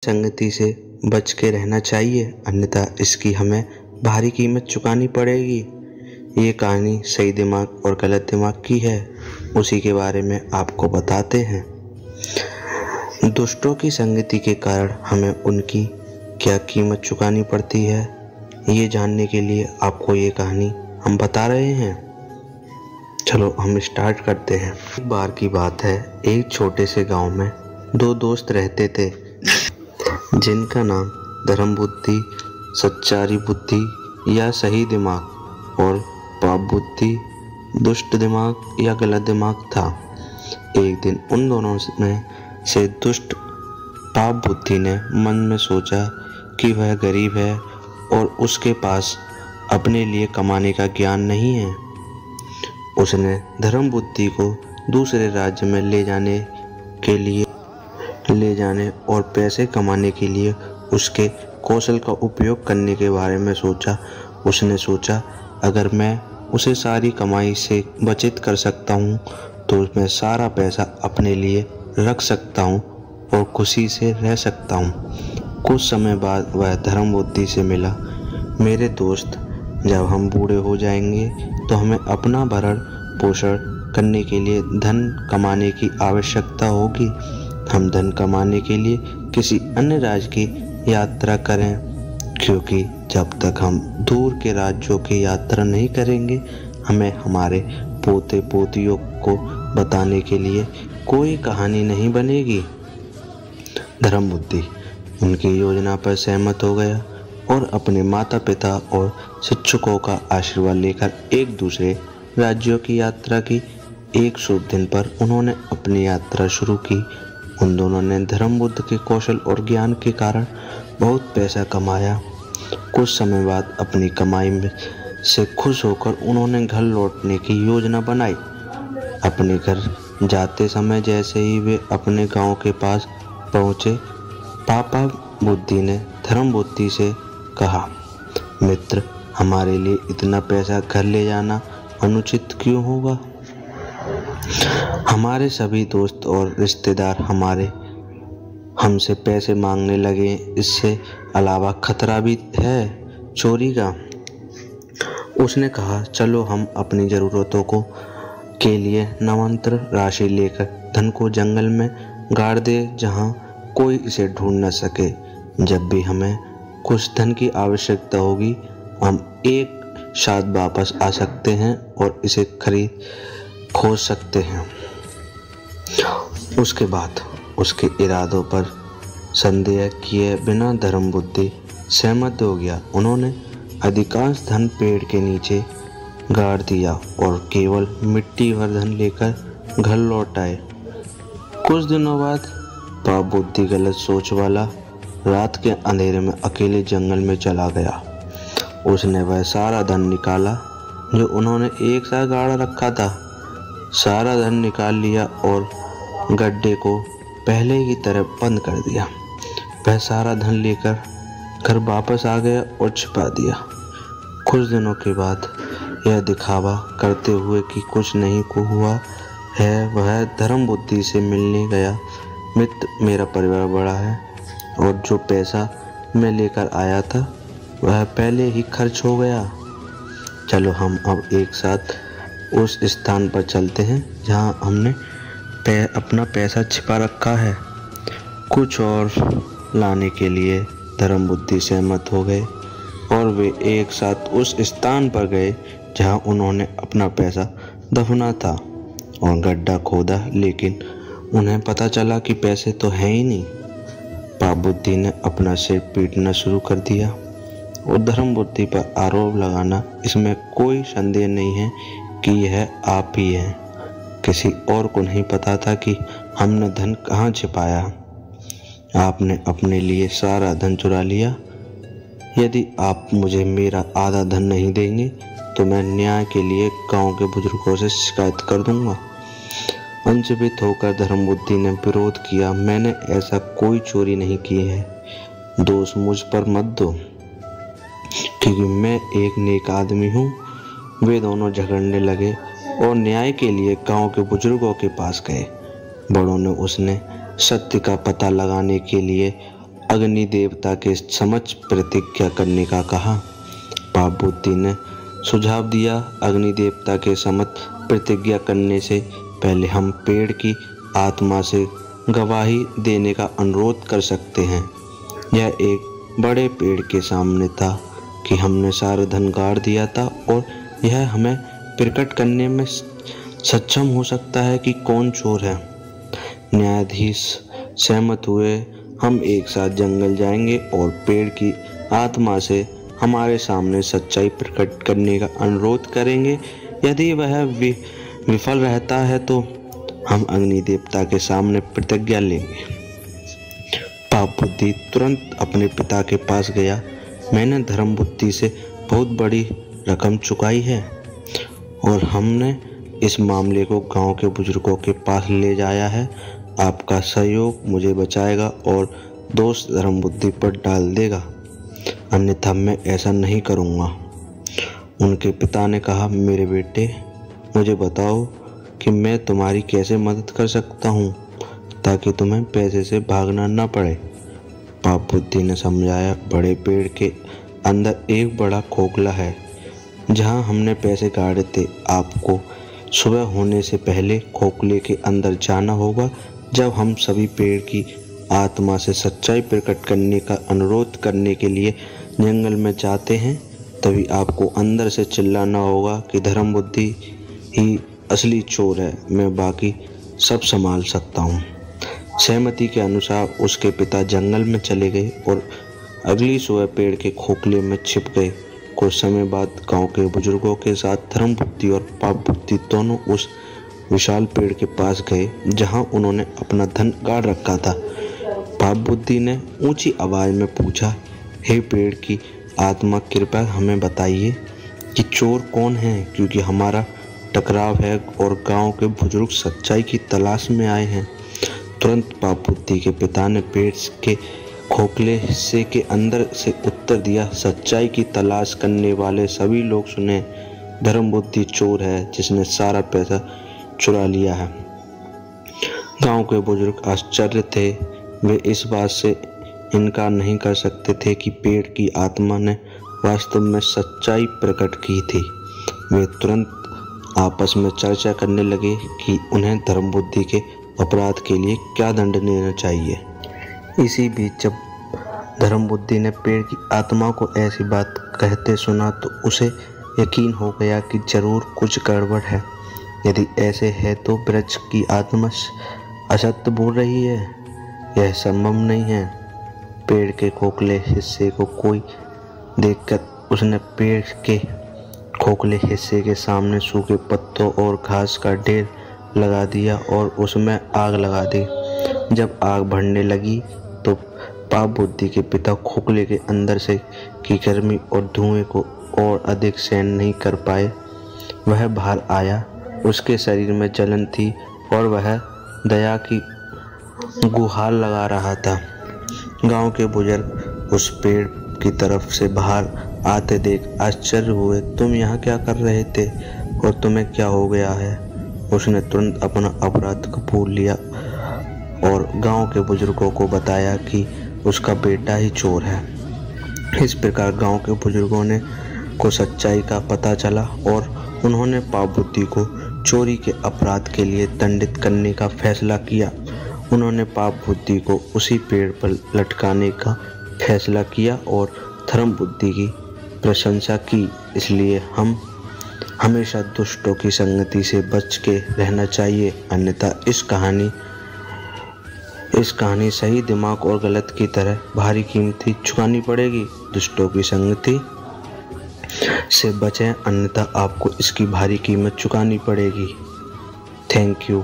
संगति से बच के रहना चाहिए, अन्यथा इसकी हमें भारी कीमत चुकानी पड़ेगी। ये कहानी सही दिमाग और गलत दिमाग की है, उसी के बारे में आपको बताते हैं। दुष्टों की संगति के कारण हमें उनकी क्या कीमत चुकानी पड़ती है, ये जानने के लिए आपको ये कहानी हम बता रहे हैं। चलो हम स्टार्ट करते हैं। एक बार की बात है, एक छोटे से गांव में दो दोस्त रहते थे, जिनका नाम धर्म बुद्धि, सच्चारी बुद्धि या सही दिमाग और पाप बुद्धि, दुष्ट दिमाग या गलत दिमाग था। एक दिन उन दोनों में से दुष्ट पाप बुद्धि ने मन में सोचा कि वह गरीब है और उसके पास अपने लिए कमाने का ज्ञान नहीं है। उसने धर्म बुद्धि को दूसरे राज्य में ले जाने और पैसे कमाने के लिए उसके कौशल का उपयोग करने के बारे में सोचा। उसने सोचा, अगर मैं उसे सारी कमाई से बचत कर सकता हूँ तो मैं सारा पैसा अपने लिए रख सकता हूँ और खुशी से रह सकता हूँ। कुछ समय बाद वह धर्म बुद्धि से मिला। मेरे दोस्त, जब हम बूढ़े हो जाएंगे तो हमें अपना भरण पोषण करने के लिए धन कमाने की आवश्यकता होगी। हम धन कमाने के लिए किसी अन्य राज्य की यात्रा करें, क्योंकि जब तक हम दूर के राज्यों की यात्रा नहीं करेंगे, हमें हमारे पोते पोतियों को बताने के लिए कोई कहानी नहीं बनेगी। धर्म बुद्धि उनकी योजना पर सहमत हो गया और अपने माता पिता और शिक्षकों का आशीर्वाद लेकर एक दूसरे राज्यों की यात्रा की। एक शुभ दिन पर उन्होंने अपनी यात्रा शुरू की। उन दोनों ने धर्म बुद्ध के कौशल और ज्ञान के कारण बहुत पैसा कमाया। कुछ समय बाद अपनी कमाई में से खुश होकर उन्होंने घर लौटने की योजना बनाई। अपने घर जाते समय जैसे ही वे अपने गांव के पास पहुंचे, पापा बुद्धि ने धर्म बुद्धि से कहा, मित्र, हमारे लिए इतना पैसा घर ले जाना अनुचित क्यों होगा? हमारे सभी दोस्त और रिश्तेदार हमसे पैसे मांगने लगे। इससे अलावा खतरा भी है चोरी का। उसने कहा, चलो हम अपनी ज़रूरतों के लिए नाममात्र राशि लेकर धन को जंगल में गाड़ दे, जहां कोई इसे ढूंढ न सके। जब भी हमें कुछ धन की आवश्यकता होगी, हम एक साथ वापस आ सकते हैं और इसे खोज सकते हैं। उसके बाद उसके इरादों पर संदेह किए बिना धर्म बुद्धि सहमत हो गया। उन्होंने अधिकांश धन पेड़ के नीचे गाड़ दिया और केवल मिट्टी भर धन लेकर घर लौट आए। कुछ दिनों बाद पाप बुद्धि गलत सोच वाला रात के अंधेरे में अकेले जंगल में चला गया। उसने वह सारा धन निकाला जो उन्होंने एक साथ गाड़ रखा था। सारा धन निकाल लिया और गड्ढे को पहले की तरह बंद कर दिया। वह सारा धन लेकर घर वापस आ गया और छिपा दिया। कुछ दिनों के बाद यह दिखावा करते हुए कि कुछ नहीं को हुआ है, वह धर्म बुद्धि से मिलने गया। मित्र, मेरा परिवार बड़ा है और जो पैसा मैं लेकर आया था वह पहले ही खर्च हो गया। चलो हम अब एक साथ उस स्थान पर चलते हैं जहां हमने अपना पैसा छिपा रखा है। कुछ और लाने के लिए धर्म बुद्धि सहमत हो गए और वे एक साथ उस स्थान पर गए जहां उन्होंने अपना पैसा दफना था और गड्ढा खोदा, लेकिन उन्हें पता चला कि पैसे तो हैं ही नहीं। पाप बुद्धि ने अपना सिर पीटना शुरू कर दिया और धर्म बुद्धि पर आरोप लगाना, इसमें कोई संदेह नहीं है कि यह आप ही हैं। किसी और को नहीं पता था कि हमने धन कहाँ छिपाया। आपने अपने लिए सारा धन चुरा लिया। यदि आप मुझे मेरा आधा धन नहीं देंगे तो मैं न्याय के लिए गांव के बुजुर्गों से शिकायत कर दूंगा। अंजबित होकर धर्म बुद्धि ने विरोध किया, मैंने ऐसा कोई चोरी नहीं की है। दोष मुझ पर मत दो, क्योंकि मैं एक नेक आदमी हूँ। वे दोनों झगड़ने लगे और न्याय के लिए गांव के बुजुर्गों के पास गए। बड़ों ने उसने सत्य का पता लगाने के लिए अग्नि देवता के समक्ष प्रतिज्ञा करने का कहा। पाप बुद्धि ने सुझाव दिया, अग्नि देवता के समक्ष प्रतिज्ञा करने से पहले हम पेड़ की आत्मा से गवाही देने का अनुरोध कर सकते हैं। यह एक बड़े पेड़ के सामने था कि हमने सारा धन गाड़ दिया था और यह हमें प्रकट करने में सक्षम हो सकता है कि कौन चोर है। न्यायाधीश सहमत हुए। हम एक साथ जंगल जाएंगे और पेड़ की आत्मा से हमारे सामने सच्चाई प्रकट करने का अनुरोध करेंगे। यदि वह विफल रहता है तो हम अग्नि देवता के सामने प्रतिज्ञा लेंगे। पाप बुद्धि तुरंत अपने पिता के पास गया। मैंने धर्म बुद्धि से बहुत बड़ी रकम चुकाई है और हमने इस मामले को गांव के बुजुर्गों के पास ले जाया है। आपका सहयोग मुझे बचाएगा और दोष धर्म बुद्धि पर डाल देगा, अन्यथा मैं ऐसा नहीं करूँगा। उनके पिता ने कहा, मेरे बेटे, मुझे बताओ कि मैं तुम्हारी कैसे मदद कर सकता हूँ ताकि तुम्हें पैसे से भागना न पड़े। पाप बुद्धि ने समझाया, बड़े पेड़ के अंदर एक बड़ा खोखला है जहाँ हमने पैसे गाड़े थे। आपको सुबह होने से पहले खोखले के अंदर जाना होगा। जब हम सभी पेड़ की आत्मा से सच्चाई प्रकट करने का अनुरोध करने के लिए जंगल में जाते हैं, तभी आपको अंदर से चिल्लाना होगा कि धर्म बुद्धि ही असली चोर है, मैं बाकी सब संभाल सकता हूँ। सहमति के अनुसार उसके पिता जंगल में चले गए और अगली सुबह पेड़ के खोखले में छिप गए। कुछ समय बाद गांव के बुजुर्गों के साथ धर्म बुद्धि और पाप बुद्धि दोनों उस विशाल पेड़ के पास गए जहां उन्होंने अपना धन गाड़ रखा था। पाप बुद्धि ने ऊंची आवाज में पूछा, हे पेड़ की आत्मा, कृपया हमें बताइए कि चोर कौन है, क्योंकि हमारा टकराव है और गांव के बुजुर्ग सच्चाई की तलाश में आए हैं। तुरंत पाप बुद्धि के पिता ने पेड़ के खोखले हिस्से के अंदर से उत्तर दिया, सच्चाई की तलाश करने वाले सभी लोग सुने, धर्म बुद्धि चोर है जिसने सारा पैसा चुरा लिया है। गांव के बुजुर्ग आश्चर्य थे। वे इस बात से इनकार नहीं कर सकते थे कि पेड़ की आत्मा ने वास्तव में सच्चाई प्रकट की थी। वे तुरंत आपस में चर्चा करने लगे कि उन्हें धर्म बुद्धि के अपराध के लिए क्या दंड देना चाहिए। इसी बीच जब धर्म बुद्धि ने पेड़ की आत्मा को ऐसी बात कहते सुना तो उसे यकीन हो गया कि जरूर कुछ गड़बड़ है। यदि ऐसे है तो वृक्ष की आत्मा असत्य बोल रही है, यह संभव नहीं है। पेड़ के खोखले हिस्से को कोई देखकर उसने पेड़ के खोखले हिस्से के सामने सूखे पत्तों और घास का ढेर लगा दिया और उसमें आग लगा दी। जब आग बढ़ने लगी तो पाप बुद्धि के पिता खोखले के अंदर से की गर्मी और धुएं को और अधिक सहन नहीं कर पाए। वह बाहर आया, उसके शरीर में जलन थी और वह दया की गुहार लगा रहा था। गांव के बुजुर्ग उस पेड़ की तरफ से बाहर आते देख आश्चर्य हुए। तुम यहाँ क्या कर रहे थे और तुम्हें क्या हो गया है? उसने तुरंत अपना अपराध कबूल लिया और गांव के बुजुर्गों को बताया कि उसका बेटा ही चोर है। इस प्रकार गांव के बुजुर्गों को सच्चाई का पता चला और उन्होंने पाप बुद्धि को चोरी के अपराध के लिए दंडित करने का फैसला किया। उन्होंने पाप बुद्धि को उसी पेड़ पर लटकाने का फैसला किया और धर्म बुद्धि की प्रशंसा की। इसलिए हम हमेशा दुष्टों की संगति से बच के रहना चाहिए, अन्यथा इस कहानी सही दिमाग और गलत की तरह भारी कीमती चुकानी पड़ेगी। दुष्टों की संगति से बचें, अन्यथा आपको इसकी भारी कीमत चुकानी पड़ेगी। Thank you.